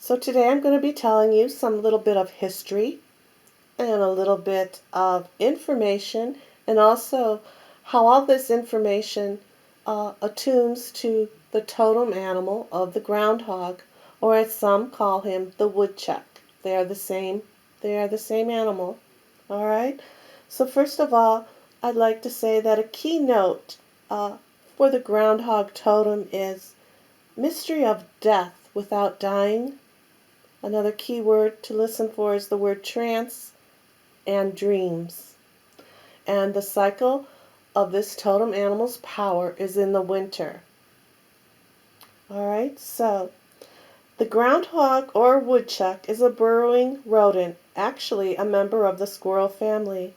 So today I'm going to be telling you some little bit of history and a little bit of information, and also how all this information attunes to the totem animal of the groundhog, or as some call him, the woodchuck. They are the same. They are the same animal. All right. So first of all, I'd like to say that a keynote for the groundhog totem is mystery of death without dying. Another key word to listen for is the word trance and dreams. And the cycle of this totem animal's power is in the winter. All right, so the groundhog or woodchuck is a burrowing rodent, actually a member of the squirrel family.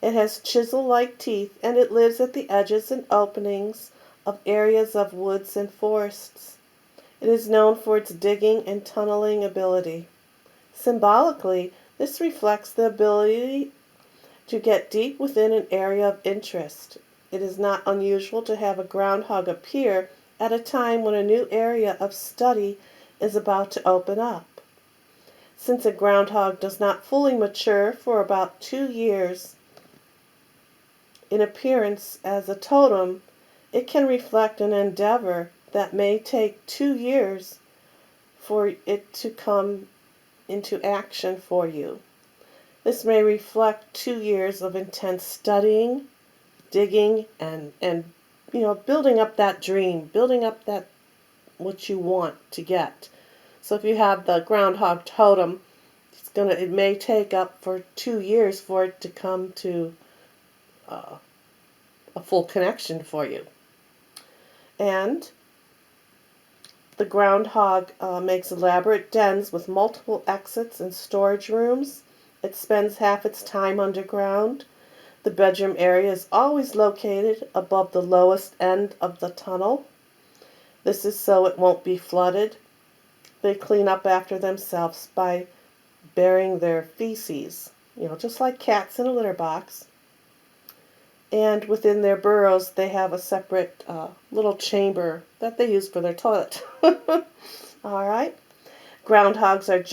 It has chisel-like teeth, and it lives at the edges and openings of areas of woods and forests. It is known for its digging and tunneling ability. Symbolically, this reflects the ability to get deep within an area of interest. It is not unusual to have a groundhog appear at a time when a new area of study is about to open up. Since a groundhog does not fully mature for about 2 years in appearance as a totem, it can reflect an endeavor that may take 2 years for it to come into action for you. This may reflect 2 years of intense studying, digging, and building up that dream, building up that what you want to get. So if you have the groundhog totem, it may take up for 2 years for it to come to a full connection for you. And the groundhog makes elaborate dens with multiple exits and storage rooms. It spends half its time underground. The bedroom area is always located above the lowest end of the tunnel. This is so it won't be flooded. They clean up after themselves by burying their feces, just like cats in a litter box. And within their burrows, they have a separate little chamber that they use for their toilet. All right. Groundhogs are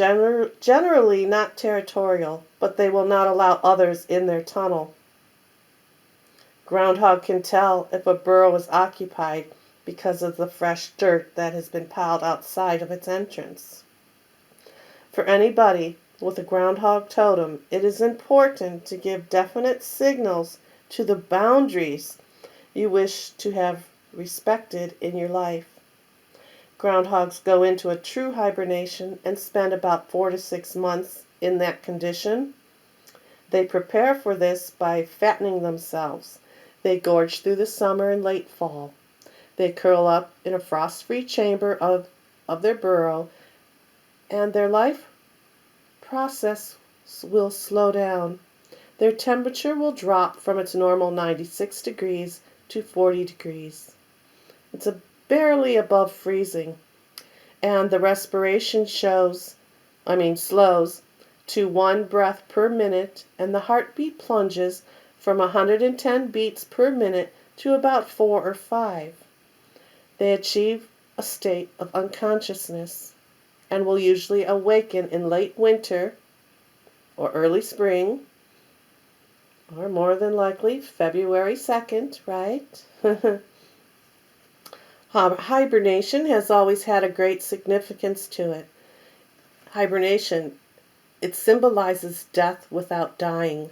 generally not territorial, but they will not allow others in their tunnel. Groundhog can tell if a burrow is occupied because of the fresh dirt that has been piled outside of its entrance. For anybody with a groundhog totem, it is important to give definite signals to the boundaries you wish to have respected in your life. Groundhogs go into a true hibernation and spend about 4 to 6 months in that condition. They prepare for this by fattening themselves. They gorge through the summer and late fall. They curl up in a frost-free chamber of their burrow, and their life process will slow down. Their temperature will drop from its normal 96 degrees to 40 degrees. It's barely above freezing, and the respiration slows to 1 breath per minute, and the heartbeat plunges from 110 beats per minute to about 4 or 5. They achieve a state of unconsciousness and will usually awaken in late winter or early spring, or more than likely February 2nd, right? Hibernation has always had a great significance to it. Hibernation, it symbolizes death without dying.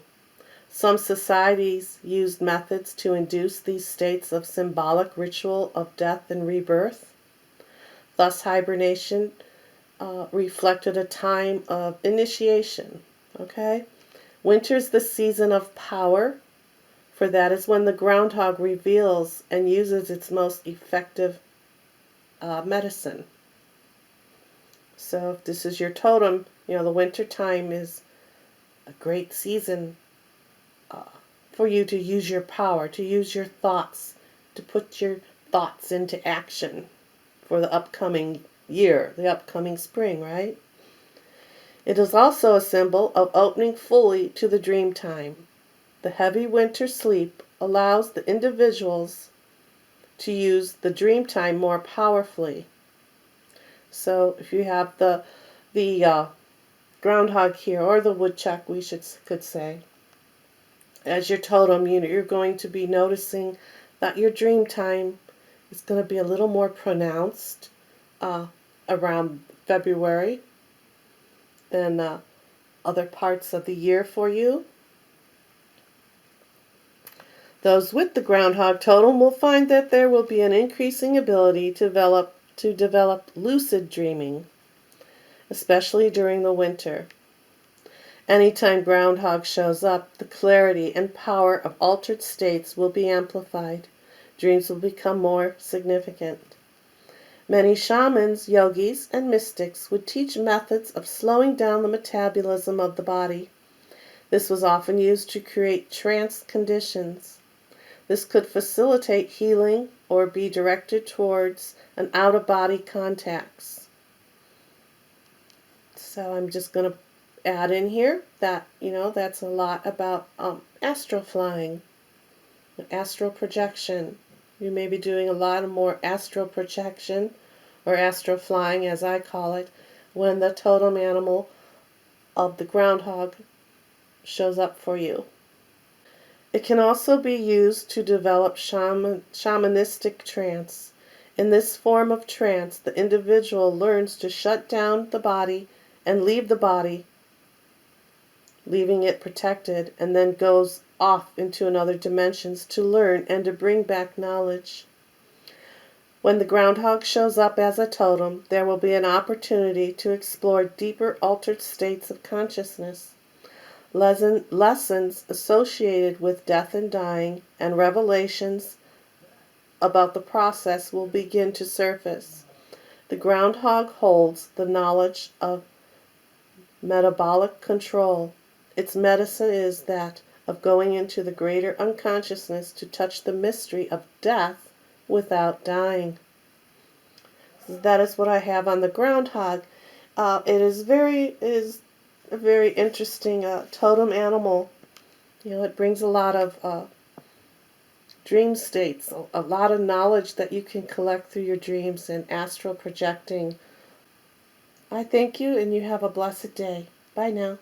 Some societies used methods to induce these states of symbolic ritual of death and rebirth. Thus, hibernation reflected a time of initiation. Okay? Winter is the season of power, for that is when the groundhog reveals and uses its most effective medicine. So if this is your totem, the winter time is a great season for you to use your power, to use your thoughts, to put your thoughts into action for the upcoming year, the upcoming spring, right? It is also a symbol of opening fully to the dream time. The heavy winter sleep allows the individuals to use the dream time more powerfully. So if you have the the groundhog here, or the woodchuck, could say. As your totem, you're going to be noticing that your dream time is going to be a little more pronounced uh, around February than other parts of the year for you. Those with the groundhog totem will find that there will be an increasing ability to develop lucid dreaming, especially during the winter. Anytime groundhog shows up, the clarity and power of altered states will be amplified. Dreams will become more significant. Many shamans, yogis, and mystics would teach methods of slowing down the metabolism of the body. This was often used to create trance conditions. This could facilitate healing or be directed towards an out-of-body contacts. So I'm just going to add in here that, that's a lot about astral flying, astral projection. You may be doing a lot of more astral projection or astral flying, as I call it, when the totem animal of the groundhog shows up for you. It can also be used to develop shamanistic trance. In this form of trance, the individual learns to shut down the body and leave the body, leaving it protected, and then goes off into another dimensions to learn and to bring back knowledge. When the groundhog shows up as a totem, there will be an opportunity to explore deeper altered states of consciousness. Lessons associated with death and dying and revelations about the process will begin to surface. The groundhog holds the knowledge of metabolic control. Its medicine is that of going into the greater unconsciousness to touch the mystery of death without dying. So that is what I have on the groundhog. It is a very interesting totem animal. It brings a lot of dream states, a lot of knowledge that you can collect through your dreams and astral projecting. I thank you, and you have a blessed day. Bye now.